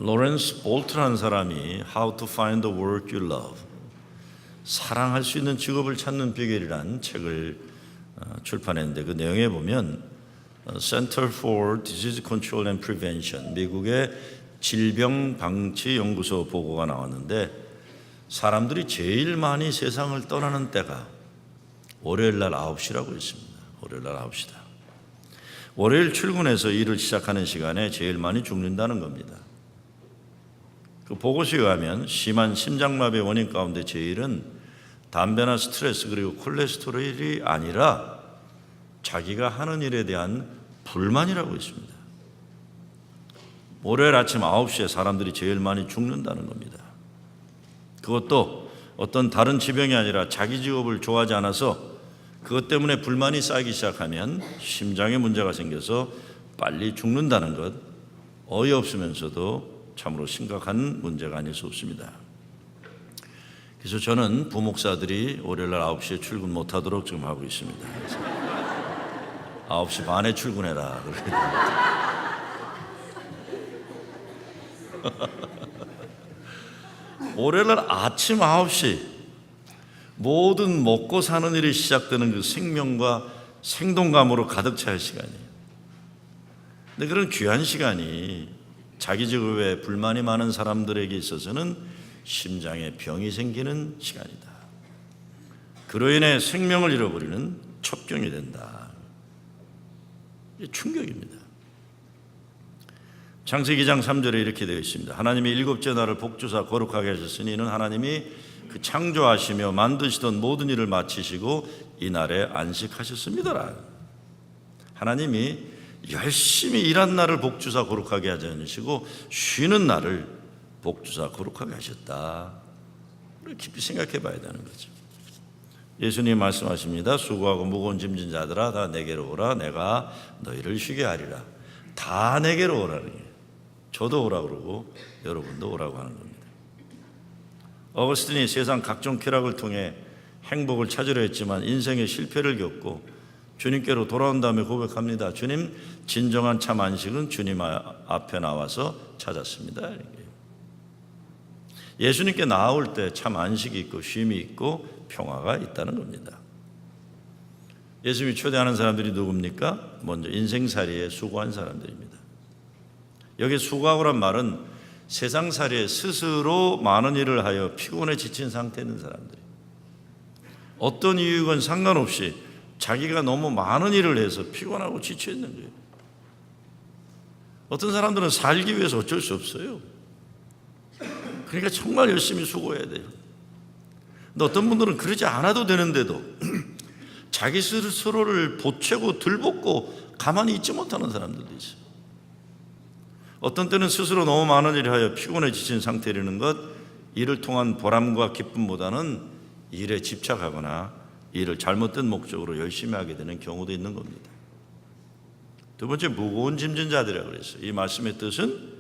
로렌스 볼트라는 사람이 How to Find the Work You Love, 사랑할 수 있는 직업을 찾는 비결이란 책을 출판했는데, 그 내용에 보면 Center for Disease Control and Prevention, 미국의 질병방치연구소 보고가 나왔는데, 사람들이 제일 많이 세상을 떠나는 때가 월요일 날 9시라고 있습니다. 월요일 날 9시다. 월요일 출근해서 일을 시작하는 시간에 제일 많이 죽는다는 겁니다. 그 보고서에 의하면 심한 심장마비의 원인 가운데 제일은 담배나 스트레스 그리고 콜레스테롤이 아니라 자기가 하는 일에 대한 불만이라고 있습니다. 월요일 아침 9시에 사람들이 제일 많이 죽는다는 겁니다. 그것도 어떤 다른 지병이 아니라 자기 직업을 좋아하지 않아서 그것 때문에 불만이 쌓이기 시작하면 심장에 문제가 생겨서 빨리 죽는다는 것, 어이없으면서도 참으로 심각한 문제가 아닐 수 없습니다. 그래서 저는 부목사들이 월요일날 9시에 출근 못하도록 지금 하고 있습니다. 9시 반에 출근해라. 월요일날 아침 9시, 모든 먹고 사는 일이 시작되는 그 생명과 생동감으로 가득 찰 시간이에요. 근데 그런 귀한 시간이 자기 직업에 불만이 많은 사람들에게 있어서는 심장에 병이 생기는 시간이다. 그로 인해 생명을 잃어버리는 첩경이 된다. 이게 충격입니다. 창세기 2장 3절에 이렇게 되어 있습니다. 하나님이 일곱째 날을 복주사 거룩하게 하셨으니 이는 하나님이 그 창조하시며 만드시던 모든 일을 마치시고 이 날에 안식하셨습니다. 하나님이 열심히 일한 날을 복주사 거룩하게 하지 않으시고 쉬는 날을 복주사 거룩하게 하셨다. 깊이 생각해 봐야 되는 거죠. 예수님 말씀하십니다. 수고하고 무거운 짐진 자들아 다 내게로 오라. 내가 너희를 쉬게 하리라. 다 내게로 오라는 거예요. 저도 오라고 그러고 여러분도 오라고 하는 겁니다. 어거스틴이 세상 각종 쾌락을 통해 행복을 찾으려 했지만 인생의 실패를 겪고 주님께로 돌아온 다음에 고백합니다. 주님, 진정한 참 안식은 주님 앞에 나와서 찾았습니다. 예수님께 나올 때 참 안식이 있고 쉼이 있고 평화가 있다는 겁니다. 예수님이 초대하는 사람들이 누굽니까? 먼저 인생살이에 수고한 사람들입니다. 여기 수고하고란 말은 세상살이에 스스로 많은 일을 하여 피곤에 지친 상태에 있는 사람들이, 어떤 이유건 상관없이 자기가 너무 많은 일을 해서 피곤하고 지쳐 있는 거예요. 어떤 사람들은 살기 위해서 어쩔 수 없어요. 그러니까 정말 열심히 수고해야 돼요. 근데 어떤 분들은 그러지 않아도 되는데도 자기 스스로를 보채고 들볶고 가만히 있지 못하는 사람들도 있어요. 어떤 때는 스스로 너무 많은 일을 하여 피곤해 지친 상태라는 것, 일을 통한 보람과 기쁨보다는 일에 집착하거나 일을 잘못된 목적으로 열심히 하게 되는 경우도 있는 겁니다. 두 번째, 무거운 짐진 자들이라고 그랬어요. 이 말씀의 뜻은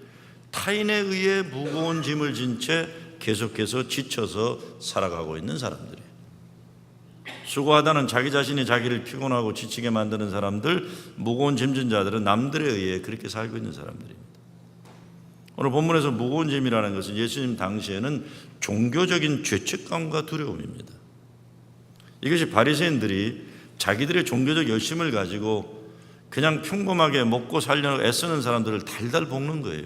타인에 의해 무거운 짐을 진 채 계속해서 지쳐서 살아가고 있는 사람들이에요. 수고하다는 자기 자신이 자기를 피곤하고 지치게 만드는 사람들, 무거운 짐진 자들은 남들에 의해 그렇게 살고 있는 사람들입니다. 오늘 본문에서 무거운 짐이라는 것은 예수님 당시에는 종교적인 죄책감과 두려움입니다. 이것이 바리새인들이 자기들의 종교적 열심을 가지고 그냥 평범하게 먹고 살려고 애쓰는 사람들을 달달 볶는 거예요.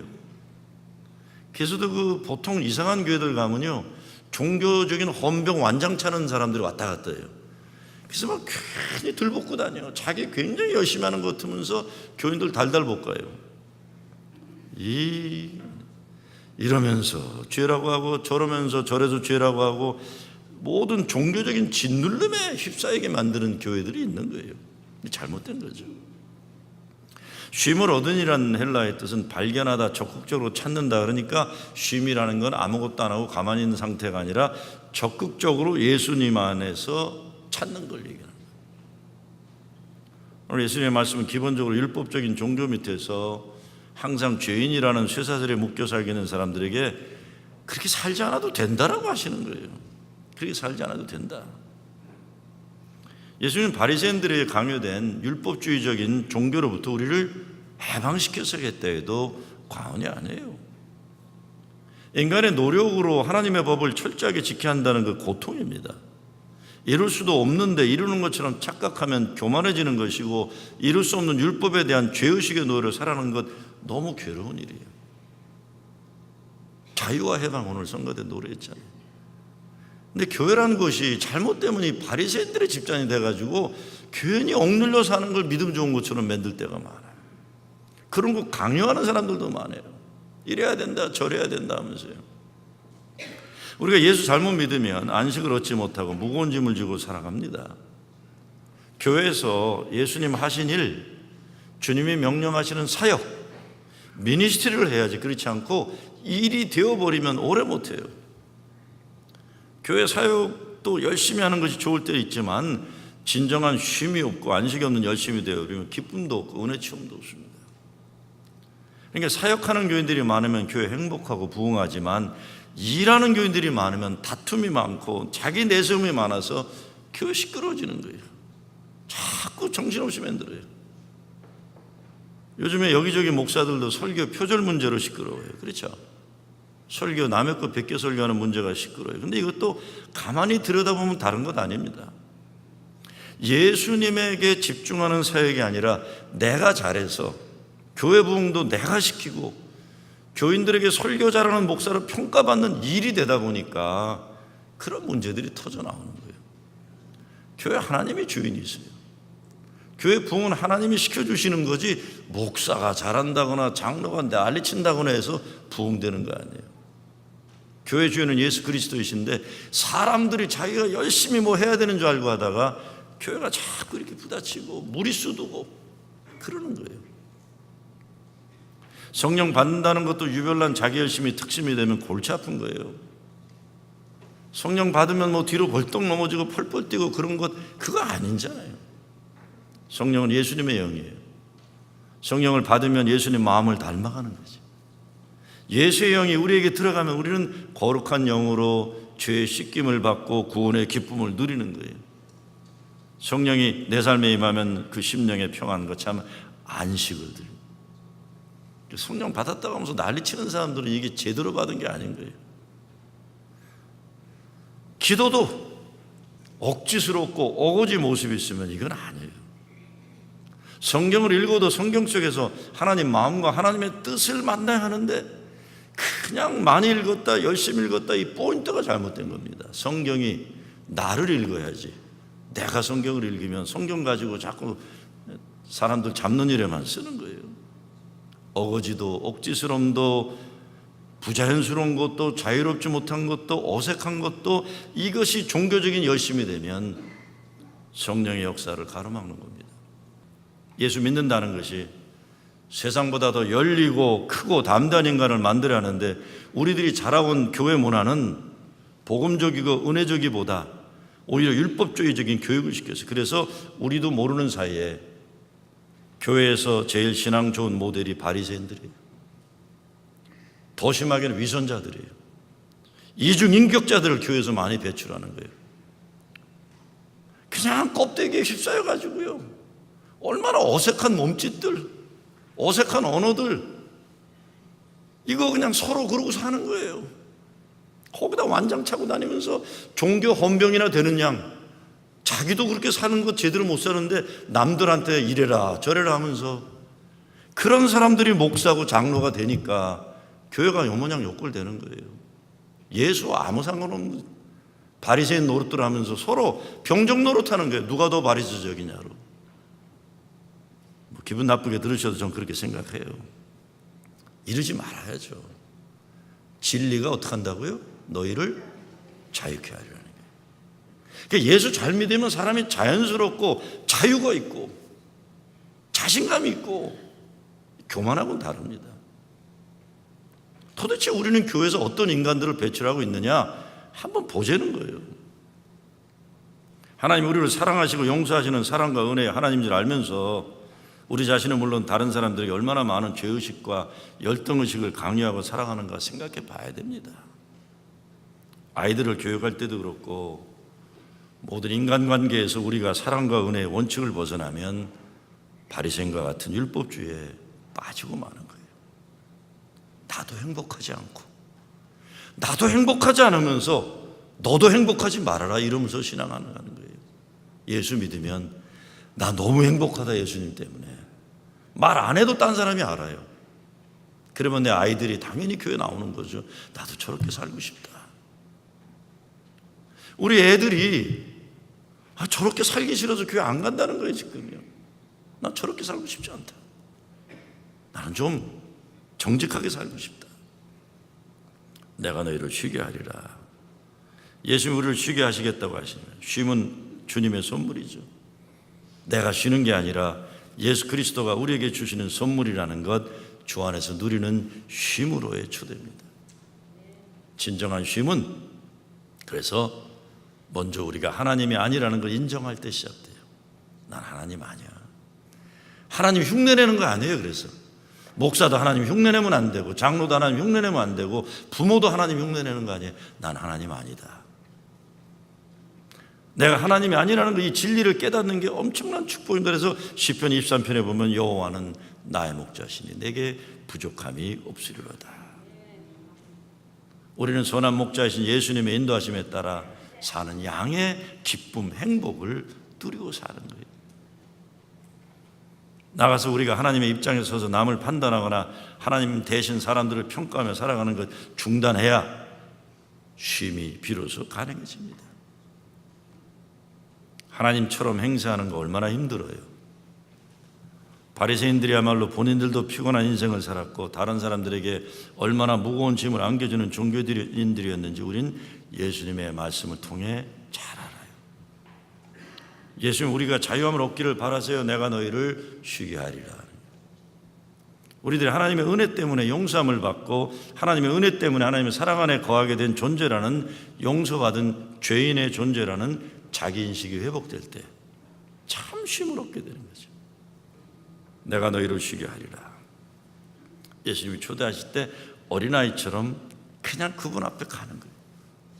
그래서도 그 보통 이상한 교회들 가면요, 종교적인 헌병 완장 차는 사람들이 왔다 갔다 해요. 그래서 막 괜히 들볶고 다녀요. 자기 굉장히 열심히 하는 것 같으면서 교인들 달달 볶아요. 이러면서 죄라고 하고 저러면서 저래서 죄라고 하고 모든 종교적인 짓눌림에 휩싸이게 만드는 교회들이 있는 거예요. 잘못된 거죠. 쉼을 얻으니라는 헬라의 뜻은 발견하다, 적극적으로 찾는다. 그러니까 쉼이라는 건 아무것도 안 하고 가만히 있는 상태가 아니라 적극적으로 예수님 안에서 찾는 걸 얘기하는 거예요. 오늘 예수님의 말씀은 기본적으로 율법적인 종교 밑에서 항상 죄인이라는 쇠사슬에 묶여 살게 되는 사람들에게 그렇게 살지 않아도 된다라고 하시는 거예요. 그렇게 살지 않아도 된다. 예수님은 바리새인들에게 강요된 율법주의적인 종교로부터 우리를 해방시켜서겠다 해도 과언이 아니에요. 인간의 노력으로 하나님의 법을 철저하게 지켜야 한다는 그 고통입니다. 이룰 수도 없는데 이루는 것처럼 착각하면 교만해지는 것이고, 이룰 수 없는 율법에 대한 죄의식의 노예로 살아가는 것, 너무 괴로운 일이에요. 자유와 해방, 오늘 선거 때 노래했잖아요. 근데 교회라는 것이 잘못되면 이 바리새인들의 집단이 돼가지고 괜히 억눌려 사는 걸 믿음 좋은 것처럼 만들 때가 많아요. 그런 거 강요하는 사람들도 많아요. 이래야 된다, 저래야 된다 하면서요. 우리가 예수 잘못 믿으면 안식을 얻지 못하고 무거운 짐을 지고 살아갑니다. 교회에서 예수님 하신 일, 주님이 명령하시는 사역, 미니스트리를 해야지, 그렇지 않고 일이 되어버리면 오래 못해요. 교회 사역도 열심히 하는 것이 좋을 때 있지만 진정한 쉼이 없고 안식이 없는 열심이 되어버리면 기쁨도 없고 은혜 체험도 없습니다. 그러니까 사역하는 교인들이 많으면 교회 행복하고 부흥하지만, 일하는 교인들이 많으면 다툼이 많고 자기 내세움이 많아서 교회 시끄러워지는 거예요. 자꾸 정신없이 만들어요. 요즘에 여기저기 목사들도 설교 표절 문제로 시끄러워요. 그렇죠? 설교 남의 거 베껴 설교하는 문제가 시끄러워요. 근데 이것도 가만히 들여다보면 다른 것 아닙니다. 예수님에게 집중하는 사역이 아니라 내가 잘해서 교회 부흥도 내가 시키고 교인들에게 설교 잘하는 목사로 평가받는 일이 되다 보니까 그런 문제들이 터져 나오는 거예요. 교회 하나님이 주인이세요. 교회 부흥은 하나님이 시켜주시는 거지, 목사가 잘한다거나 장로가 난리친다거나 해서 부흥되는 거 아니에요. 교회 주인은 예수 그리스도이신데, 사람들이 자기가 열심히 뭐 해야 되는 줄 알고 하다가 교회가 자꾸 이렇게 부딪히고 무리수 두고 그러는 거예요. 성령 받는다는 것도 유별난 자기 열심이 특심이 되면 골치 아픈 거예요. 성령 받으면 뭐 뒤로 벌떡 넘어지고 펄펄 뛰고 그런 것, 그거 아니잖아요. 성령은 예수님의 영이에요. 성령을 받으면 예수님 마음을 닮아가는 거죠. 예수의 영이 우리에게 들어가면 우리는 거룩한 영으로 죄의 씻김을 받고 구원의 기쁨을 누리는 거예요. 성령이 내 삶에 임하면 그 심령의 평안과 참 안식을 드립니다. 성령 받았다고 하면서 난리치는 사람들은 이게 제대로 받은 게 아닌 거예요. 기도도 억지스럽고 어거지 모습이 있으면 이건 아니에요. 성경을 읽어도 성경 속에서 하나님 마음과 하나님의 뜻을 만나야 하는데, 그냥 많이 읽었다, 열심히 읽었다, 이 포인트가 잘못된 겁니다. 성경이 나를 읽어야지. 내가 성경을 읽으면 성경 가지고 자꾸 사람들 잡는 일에만 쓰는 거예요. 어거지도 억지스러움도 부자연스러운 것도 자유롭지 못한 것도 어색한 것도, 이것이 종교적인 열심이 되면 성령의 역사를 가로막는 겁니다. 예수 믿는다는 것이 세상보다 더 열리고 크고 담대한 인간을 만들어야 하는데, 우리들이 자라온 교회 문화는 복음적이고 은혜적이보다 오히려 율법주의적인 교육을 시켰어요. 그래서 우리도 모르는 사이에 교회에서 제일 신앙 좋은 모델이 바리새인들이에요. 더 심하게는 위선자들이에요. 이중인격자들을 교회에서 많이 배출하는 거예요. 그냥 껍데기에 휩싸여가지고요, 얼마나 어색한 몸짓들, 어색한 언어들, 이거 그냥 서로 그러고 사는 거예요. 거기다 완장 차고 다니면서 종교 헌병이나 되는 양, 자기도 그렇게 사는 것 제대로 못 사는데 남들한테 이래라 저래라 하면서, 그런 사람들이 목사고 장로가 되니까 교회가 요모양 욕골되는 거예요. 예수와 아무 상관없는 바리새인 노릇들 하면서 서로 병정 노릇하는 거예요. 누가 더 바리새적이냐로. 뭐 기분 나쁘게 들으셔도 전 그렇게 생각해요. 이러지 말아야죠. 진리가 어떻게 한다고요? 너희를 자유케 하리라는 거예요. 그러니까 예수 잘 믿으면 사람이 자연스럽고 자유가 있고 자신감이 있고, 교만하고는 다릅니다. 도대체 우리는 교회에서 어떤 인간들을 배출하고 있느냐 한번 보자는 거예요. 하나님 우리를 사랑하시고 용서하시는 사랑과 은혜의 하나님인 줄 알면서 우리 자신은 물론 다른 사람들에게 얼마나 많은 죄의식과 열등의식을 강요하고 살아가는가 생각해 봐야 됩니다. 아이들을 교육할 때도 그렇고 모든 인간관계에서 우리가 사랑과 은혜의 원칙을 벗어나면 바리새인과 같은 율법주의에 빠지고 마는 거예요. 나도 행복하지 않고 나도 행복하지 않으면서 너도 행복하지 말아라 이러면서 신앙하는 거예요. 예수 믿으면 나 너무 행복하다 예수님 때문에. 말 안 해도 딴 사람이 알아요. 그러면 내 아이들이 당연히 교회 나오는 거죠. 나도 저렇게 살고 싶다. 우리 애들이 저렇게 살기 싫어서 교회 안 간다는 거예요 지금요. 나 저렇게 살고 싶지 않다. 나는 좀 정직하게 살고 싶다. 내가 너희를 쉬게 하리라. 예수님이 우리를 쉬게 하시겠다고 하시면 쉼은 주님의 선물이죠. 내가 쉬는 게 아니라 예수 그리스도가 우리에게 주시는 선물이라는 것 주 안에서 누리는 쉼으로의 초대입니다. 진정한 쉼은 그래서 먼저 우리가 하나님이 아니라는 걸 인정할 때 시작돼요. 난 하나님 아니야. 하나님 흉내내는 거 아니에요. 그래서 목사도 하나님 흉내내면 안 되고 장로도 하나님 흉내내면 안 되고 부모도 하나님 흉내내는 거 아니에요. 난 하나님 아니다. 내가 하나님이 아니라는 이 진리를 깨닫는 게 엄청난 축복입니다. 그래서 시편 23편에 보면 여호와는 나의 목자시니 내게 부족함이 없으리로다. 우리는 선한 목자이신 예수님의 인도하심에 따라 사는 양의 기쁨, 행복을 누리고 사는 거예요. 나가서 우리가 하나님의 입장에 서서 남을 판단하거나 하나님 대신 사람들을 평가하며 살아가는 것 중단해야 쉼이 비로소 가능해집니다. 하나님처럼 행세하는 거 얼마나 힘들어요. 바리새인들이야말로 본인들도 피곤한 인생을 살았고 다른 사람들에게 얼마나 무거운 짐을 안겨주는 종교인들이었는지 우린 예수님의 말씀을 통해 잘 알아요. 예수님 우리가 자유함을 얻기를 바라세요. 내가 너희를 쉬게 하리라. 우리들이 하나님의 은혜 때문에 용서함을 받고 하나님의 은혜 때문에 하나님의 사랑 안에 거하게 된 존재라는, 용서받은 죄인의 존재라는 자기인식이 회복될 때 참 쉼을 얻게 되는 거죠. 내가 너희를 쉬게 하리라. 예수님이 초대하실 때 어린아이처럼 그냥 그분 앞에 가는 거예요.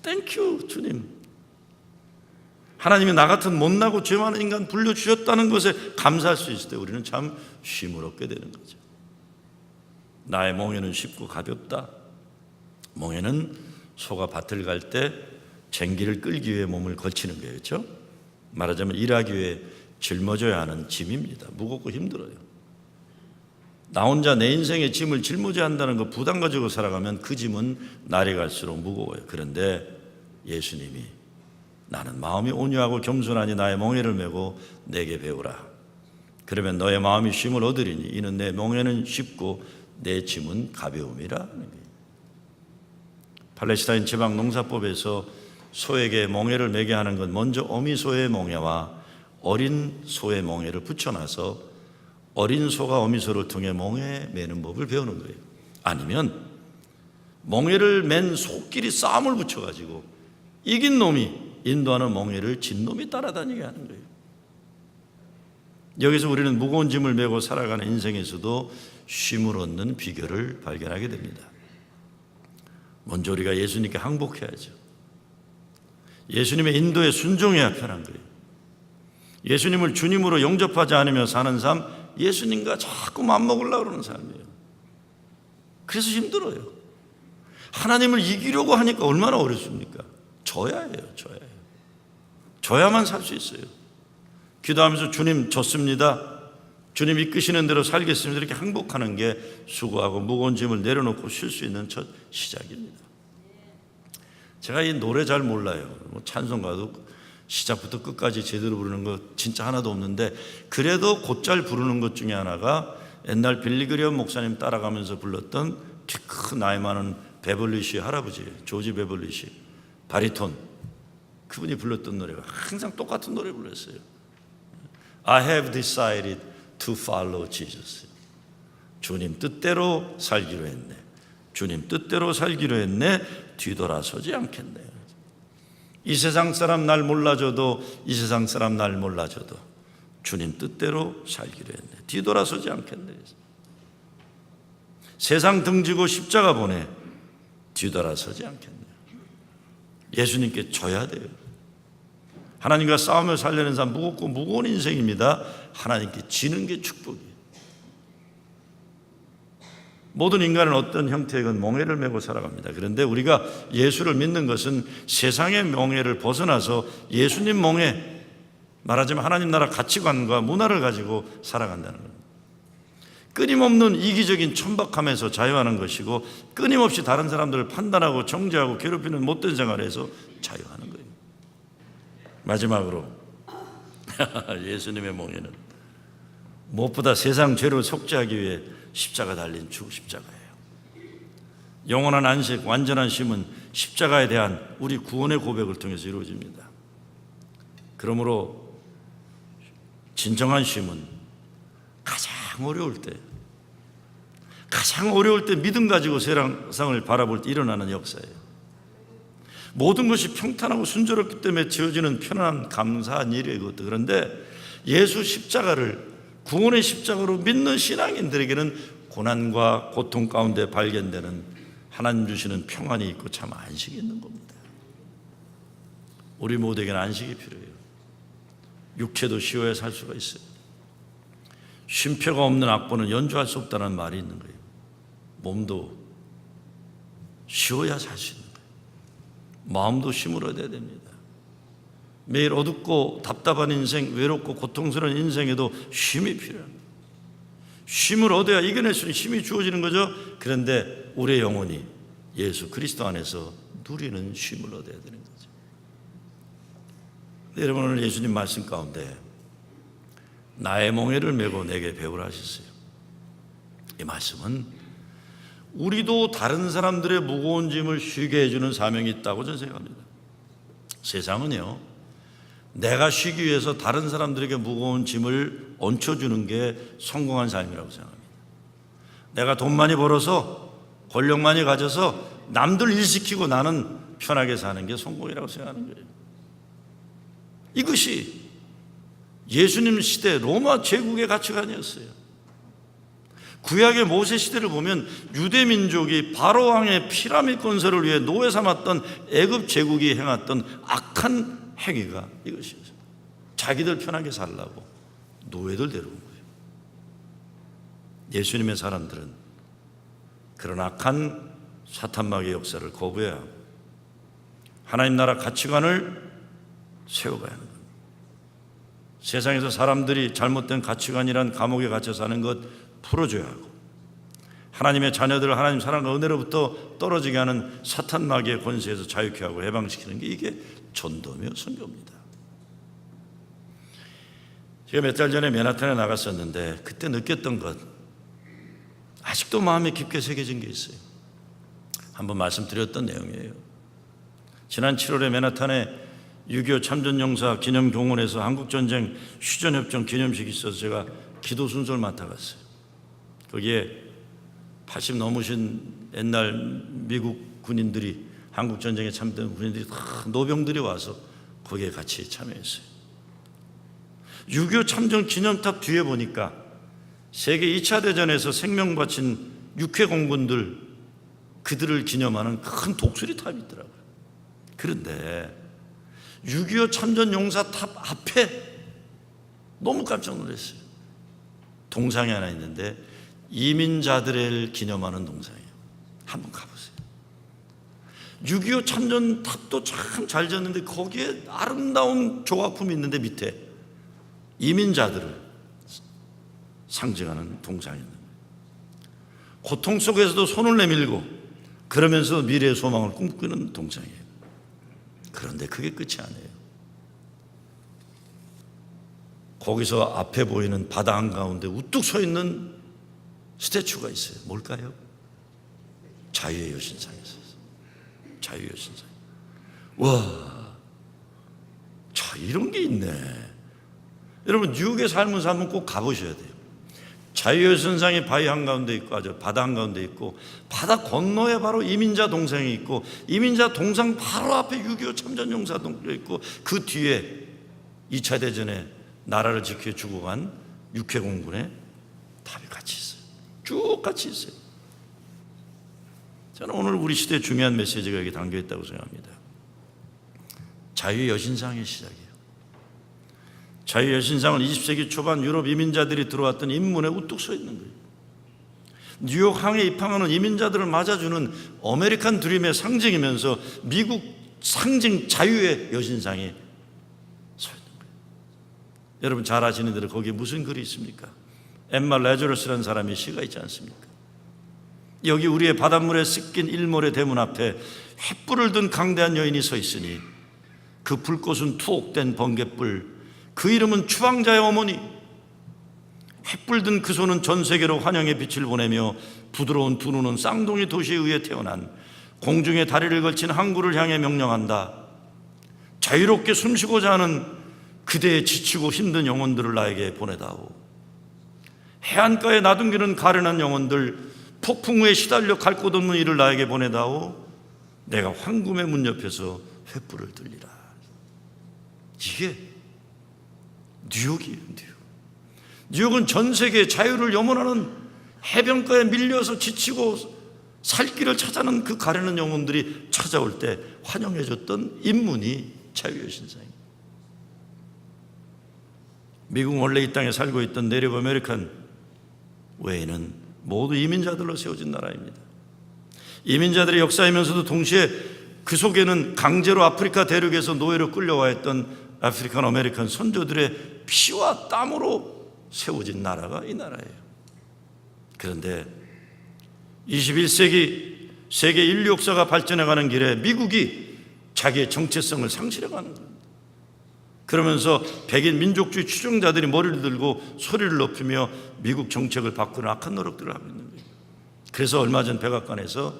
땡큐 주님. 하나님이 나 같은 못나고 죄 많은 인간 불러주셨다는 것에 감사할 수 있을 때 우리는 참 쉼을 얻게 되는 거죠. 나의 멍에는 쉽고 가볍다. 멍에는 소가 밭을 갈 때 쟁기를 끌기 위해 몸을 걸치는 거예요. 그렇죠? 말하자면 일하기 위해 짊어져야 하는 짐입니다. 무겁고 힘들어요. 나 혼자 내 인생의 짐을 짊어져야 한다는 거 부담 가지고 살아가면 그 짐은 날이 갈수록 무거워요. 그런데 예수님이 나는 마음이 온유하고 겸손하니 나의 멍에를 메고 내게 배우라. 그러면 너의 마음이 쉼을 얻으리니 이는 내 멍에는 쉽고 내 짐은 가벼움이라. 팔레스타인 지방 농사법에서 소에게 멍에를 매게 하는 건 먼저 어미소의 멍에와 어린 소의 멍에를 붙여놔서 어린 소가 어미소를 통해 멍에 매는 법을 배우는 거예요. 아니면 멍에를 맨 소끼리 싸움을 붙여가지고 이긴 놈이 인도하는 멍에를 진 놈이 따라다니게 하는 거예요. 여기서 우리는 무거운 짐을 메고 살아가는 인생에서도 쉼을 얻는 비결을 발견하게 됩니다. 먼저 우리가 예수님께 항복해야죠. 예수님의 인도에 순종해야 편한 거예요. 예수님을 주님으로 영접하지 않으며 사는 삶, 예수님과 자꾸 맞먹으려고 그러는 삶이에요. 그래서 힘들어요. 하나님을 이기려고 하니까 얼마나 어렵습니까? 져야 해요. 져야만 살 수 있어요. 기도하면서 주님 졌습니다. 주님 이끄시는 대로 살겠습니다. 이렇게 항복하는 게 수고하고 무거운 짐을 내려놓고 쉴 수 있는 첫 시작입니다. 제가 이 노래 잘 몰라요. 찬송가도 시작부터 끝까지 제대로 부르는 거 진짜 하나도 없는데 그래도 곧잘 부르는 것 중에 하나가 옛날 빌리그리엄 목사님 따라가면서 불렀던 키 큰 나이 많은 베벌리시 할아버지 조지 베벌리시 바리톤, 그분이 불렀던 노래가 항상 똑같은 노래 불렀어요. I have decided to follow Jesus. 주님 뜻대로 살기로 했네. 주님 뜻대로 살기로 했네. 뒤돌아서지 않겠네. 이 세상 사람 날 몰라줘도, 이 세상 사람 날 몰라줘도 주님 뜻대로 살기로 했네. 뒤돌아서지 않겠네. 세상 등지고 십자가 보내. 뒤돌아서지 않겠네. 예수님께 져야 돼요. 하나님과 싸우며 살려는 삶, 무겁고 무거운 인생입니다. 하나님께 지는 게 축복이에요. 모든 인간은 어떤 형태이건 멍에를 메고 살아갑니다. 그런데 우리가 예수를 믿는 것은 세상의 멍에를 벗어나서 예수님 멍에, 말하자면 하나님 나라 가치관과 문화를 가지고 살아간다는 겁니다. 끊임없는 이기적인 천박함에서 자유하는 것이고, 끊임없이 다른 사람들을 판단하고 정죄하고 괴롭히는 못된 생활에서 자유하는 거예요. 마지막으로 예수님의 멍에는 무엇보다 세상 죄를 속죄하기 위해 십자가 달린 주 십자가예요. 영원한 안식, 완전한 쉼은 십자가에 대한 우리 구원의 고백을 통해서 이루어집니다. 그러므로 진정한 쉼은 가장 어려울 때 믿음 가지고 세상을 바라볼 때 일어나는 역사예요. 모든 것이 평탄하고 순조롭기 때문에 지어지는 편안한 감사한 일이에요, 이것도. 그런데 예수 십자가를 구원의 십자가로 믿는 신앙인들에게는 고난과 고통 가운데 발견되는 하나님 주시는 평안이 있고 참 안식이 있는 겁니다. 우리 모두에게는 안식이 필요해요. 육체도 쉬어야 살 수가 있어요. 쉼표가 없는 악보는 연주할 수 없다는 말이 있는 거예요. 몸도 쉬어야 살 수 있는 거예요. 마음도 쉼을 얻어야 됩니다. 매일 어둡고 답답한 인생, 외롭고 고통스러운 인생에도 쉼이 필요합니다. 쉼을 얻어야 이겨낼 수 있는 힘이 주어지는 거죠. 그런데 우리의 영혼이 예수 그리스도 안에서 누리는 쉼을 얻어야 되는 거죠. 여러분, 오늘 예수님 말씀 가운데 나의 멍에를 메고 내게 배우라 하셨어요. 이 말씀은 우리도 다른 사람들의 무거운 짐을 쉬게 해주는 사명이 있다고 저는 생각합니다. 세상은요, 내가 쉬기 위해서 다른 사람들에게 무거운 짐을 얹혀주는 게 성공한 삶이라고 생각합니다. 내가 돈 많이 벌어서, 권력 많이 가져서 남들 일 시키고 나는 편하게 사는 게 성공이라고 생각하는 거예요. 이것이 예수님 시대 로마 제국의 가치관이었어요. 구약의 모세 시대를 보면 유대 민족이 바로 왕의 피라미드 건설을 위해 노예 삼았던 애굽 제국이 행했던 악한 행위가 이것이었어요. 자기들 편하게 살라고 노예들 데려온 거예요. 예수님의 사람들은 그런 악한 사탄마귀의 역사를 거부해야 하고 하나님 나라 가치관을 세워가야 하는 겁니다. 세상에서 사람들이 잘못된 가치관이란 감옥에 갇혀 사는 것 풀어줘야 하고, 하나님의 자녀들을 하나님 사랑과 은혜로부터 떨어지게 하는 사탄마귀의 권세에서 자유케 하고 해방시키는 게 이게 전도며 선교입니다. 제가 몇 달 전에 맨하탄에 나갔었는데 그때 느꼈던 것, 아직도 마음에 깊게 새겨진 게 있어요. 한번 말씀드렸던 내용이에요. 지난 7월에 맨하탄에 6.25 참전용사 기념공원에서 한국전쟁 휴전협정 기념식이 있어서 제가 기도 순서를 맡아갔어요. 거기에 80 넘으신 옛날 미국 군인들이, 한국전쟁에 참여된 군인들이 다 노병들이 와서 거기에 같이 참여했어요. 6.25 참전 기념탑 뒤에 보니까 세계 2차 대전에서 생명 바친 육해 공군들, 그들을 기념하는 큰 독수리 탑이 있더라고요. 그런데 6.25 참전 용사 탑 앞에 너무 깜짝 놀랐어요. 동상이 하나 있는데 이민자들을 기념하는 동상이에요. 한번 가보세요. 6.25 참전 탑도 참 잘 지었는데 거기에 아름다운 조각품이 있는데 밑에 이민자들을 상징하는 동상이 있는 거예요. 고통 속에서도 손을 내밀고 그러면서 미래의 소망을 꿈꾸는 동상이에요. 그런데 그게 끝이 아니에요. 거기서 앞에 보이는 바다 한가운데 우뚝 서 있는 스태츄가 있어요. 뭘까요? 자유의 여신상이 있어요. 자유의 여신상. 와, 자, 이런 게 있네. 여러분, 뉴욕의 삶은 한번 꼭 가보셔야 돼요. 자유의 여신상이 바위 한가운데 있고, 아주 바다 한가운데 있고, 바다 건너에 바로 이민자 동상이 있고, 이민자 동상 바로 앞에 6.25 참전용사도 있고, 그 뒤에 2차 대전에 나라를 지켜 죽어간 육해공군의 탑이 같이 있어요. 쭉 같이 있어요. 저는 오늘 우리 시대의 중요한 메시지가 여기 담겨있다고 생각합니다. 자유의 여신상의 시작이에요. 자유의 여신상은 20세기 초반 유럽 이민자들이 들어왔던 인문에 우뚝 서 있는 거예요. 뉴욕 항에 입항하는 이민자들을 맞아주는 아메리칸 드림의 상징이면서 미국 상징 자유의 여신상이 서 있는 거예요. 여러분 잘 아시는 대로 거기에 무슨 글이 있습니까? 엠마 레저러스라는 사람의 시가 있지 않습니까? 여기 우리의 바닷물에 씻긴 일몰의 대문 앞에 횃불을 든 강대한 여인이 서 있으니 그 불꽃은 투옥된 번갯불, 그 이름은 추방자의 어머니. 횃불 든 그 손은 전 세계로 환영의 빛을 보내며 부드러운 두 눈은 쌍둥이 도시에 의해 태어난 공중에 다리를 걸친 항구를 향해 명령한다. 자유롭게 숨쉬고자 하는 그대의 지치고 힘든 영혼들을 나에게 보내다오. 해안가에 나둥기는 가련한 영혼들, 폭풍 후에 시달려 갈 곳 없는 이를 나에게 보내다오. 내가 황금의 문 옆에서 횃불을 들리라. 이게 뉴욕이에요. 뉴욕은 전 세계의 자유를 염원하는, 해변가에 밀려서 지치고 살 길을 찾아는 그 가련한 영혼들이 찾아올 때 환영해줬던 인문이 자유의 신상입니다. 미국은 원래 이 땅에 살고 있던 네이티브 아메리칸 외에는 모두 이민자들로 세워진 나라입니다. 이민자들의 역사이면서도 동시에 그 속에는 강제로 아프리카 대륙에서 노예로 끌려와 있던 아프리칸 아메리칸 선조들의 피와 땀으로 세워진 나라가 이 나라예요. 그런데 21세기 세계 인류 역사가 발전해가는 길에 미국이 자기의 정체성을 상실해가는 겁니다. 그러면서 백인 민족주의 추종자들이 머리를 들고 소리를 높이며 미국 정책을 바꾸는 악한 노력들을 하고 있는 거예요. 그래서 얼마 전 백악관에서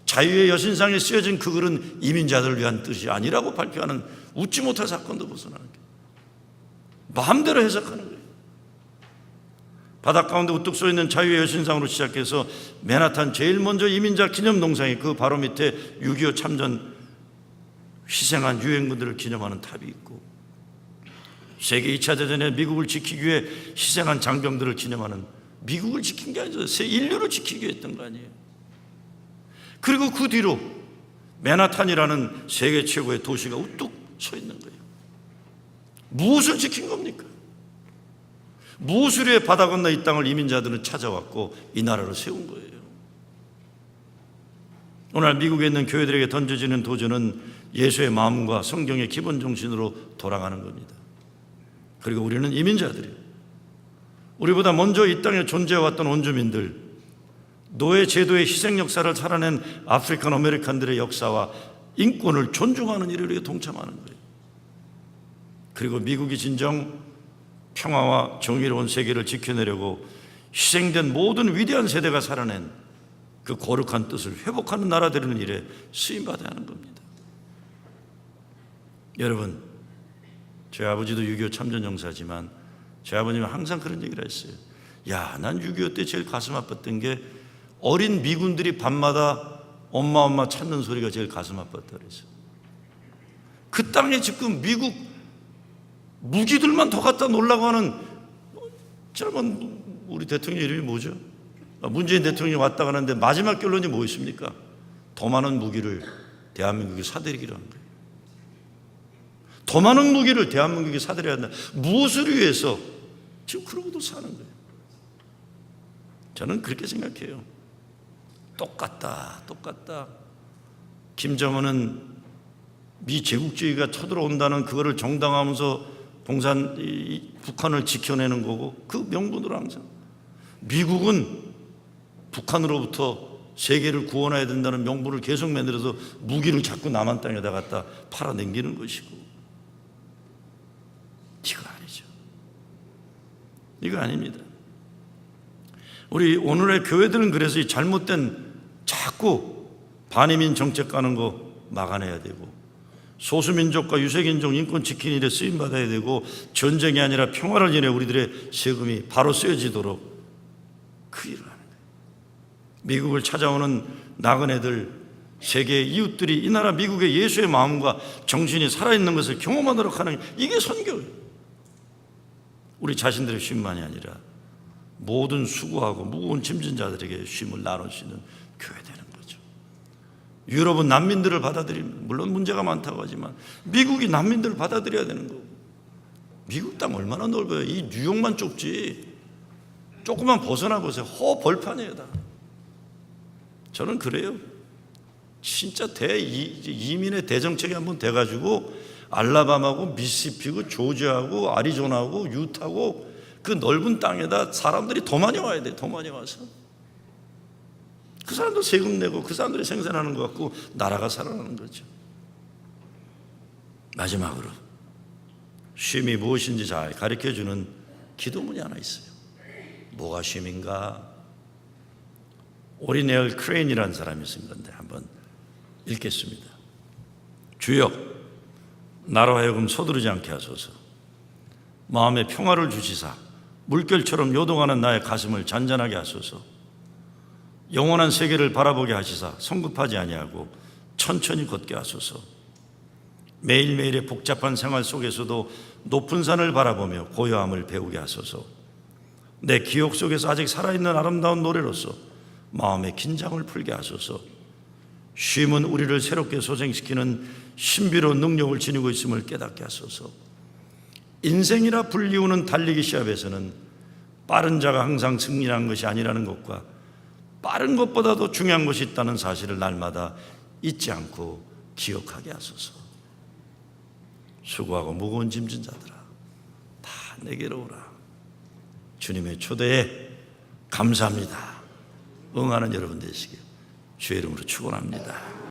자유의 여신상에 쓰여진 그 글은 이민자들을 위한 뜻이 아니라고 발표하는 웃지 못할 사건도 벗어나는 거예요. 마음대로 해석하는 거예요. 바닷 가운데 우뚝 서 있는 자유의 여신상으로 시작해서 맨하탄 제일 먼저 이민자 기념동상이 그 바로 밑에 6.25 참전 희생한 유엔군들을 기념하는 탑이 있고, 세계 2차 대전에 미국을 지키기 위해 희생한 장병들을 기념하는, 미국을 지킨 게 아니죠, 새 인류를 지키기 위해 했던 거 아니에요. 그리고 그 뒤로 맨하탄이라는 세계 최고의 도시가 우뚝 서 있는 거예요. 무엇을 지킨 겁니까? 무엇을 위해 바다 건너 이 땅을 이민자들은 찾아왔고 이 나라를 세운 거예요. 오늘 미국에 있는 교회들에게 던져지는 도전은 예수의 마음과 성경의 기본 정신으로 돌아가는 겁니다. 그리고 우리는 이민자들이에요. 우리보다 먼저 이 땅에 존재해왔던 원주민들, 노예 제도의 희생 역사를 살아낸 아프리칸 아메리칸들의 역사와 인권을 존중하는 일에 동참하는 거예요. 그리고 미국이 진정 평화와 정의로운 세계를 지켜내려고 희생된 모든 위대한 세대가 살아낸 그 거룩한 뜻을 회복하는 나라 되는 일에 쓰임받아야 하는 겁니다. 여러분, 제 아버지도 6.25 참전 용사지만 제 아버님은 항상 그런 얘기를 했어요. 야, 난 6.25 때 제일 가슴 아팠던 게 어린 미군들이 밤마다 엄마 찾는 소리가 제일 가슴 아팠다 그랬어요. 그 땅에 지금 미국 무기들만 더 갖다 놓으려고 하는, 짧은 우리 대통령 이름이 뭐죠? 문재인 대통령이 왔다 가는데 마지막 결론이 뭐였습니까? 더 많은 무기를 대한민국이 사들이기로 한 거예요. 더 많은 무기를 대한민국이 사들여야 한다. 무엇을 위해서? 지금 그러고도 사는 거예요. 저는 그렇게 생각해요. 똑같다. 김정은은 미 제국주의가 쳐들어온다는 그거를 정당화하면서 북한을 지켜내는 거고, 그 명분으로 항상 미국은 북한으로부터 세계를 구원해야 된다는 명분을 계속 만들어서 무기를 자꾸 남한 땅에다 갖다 팔아넘기는 것이고, 이거 아니죠. 이거 아닙니다. 우리 오늘의 교회들은 그래서 이 잘못된 자꾸 반이민 정책 가는 거 막아내야 되고, 소수민족과 유색인종 인권 지키는 일에 쓰임받아야 되고, 전쟁이 아니라 평화를 위해 우리들의 세금이 바로 쓰여지도록 그 일을 하는 거예요. 미국을 찾아오는 나그네들, 세계의 이웃들이 이 나라 미국의 예수의 마음과 정신이 살아있는 것을 경험하도록 하는, 이게 선교예요. 우리 자신들의 쉼만이 아니라 모든 수고하고 무거운 짐진 자들에게 쉼을 나눌 수 있는 교회 되는 거죠. 유럽은 난민들을 받아들이는, 물론 문제가 많다고 하지만 미국이 난민들을 받아들여야 되는 거고. 미국 땅 얼마나 넓어요. 이 뉴욕만 좁지. 조금만 벗어나 보세요. 벌판이에요 다. 저는 그래요. 진짜 이민의 대정책이 한번 돼가지고 알라바마고 미시시피고 조지아하고 아리조나하고 유타고 그 넓은 땅에다 사람들이 더 많이 와야 돼. 더 많이 와서 그 사람도 세금 내고 그 사람들이 생산하는 것 같고 나라가 살아나는 거죠. 마지막으로 쉼이 무엇인지 잘 가르쳐주는 기도문이 하나 있어요. 뭐가 쉼인가? 오리네얼 크레인이라는 사람이 쓴 건데 한번 읽겠습니다. 주여, 나로 하여금 서두르지 않게 하소서. 마음에 평화를 주시사 물결처럼 요동하는 나의 가슴을 잔잔하게 하소서. 영원한 세계를 바라보게 하시사 성급하지 아니하고 천천히 걷게 하소서. 매일매일의 복잡한 생활 속에서도 높은 산을 바라보며 고요함을 배우게 하소서. 내 기억 속에서 아직 살아있는 아름다운 노래로서 마음의 긴장을 풀게 하소서. 쉼은 우리를 새롭게 소생시키는 신비로운 능력을 지니고 있음을 깨닫게 하소서. 인생이라 불리우는 달리기 시합에서는 빠른 자가 항상 승리하는 것이 아니라는 것과 빠른 것보다도 중요한 것이 있다는 사실을 날마다 잊지 않고 기억하게 하소서. 수고하고 무거운 짐진 자들아, 다 내게로 오라. 주님의 초대에 감사합니다. 응하는 여러분 되시길 주의 이름으로 축원합니다.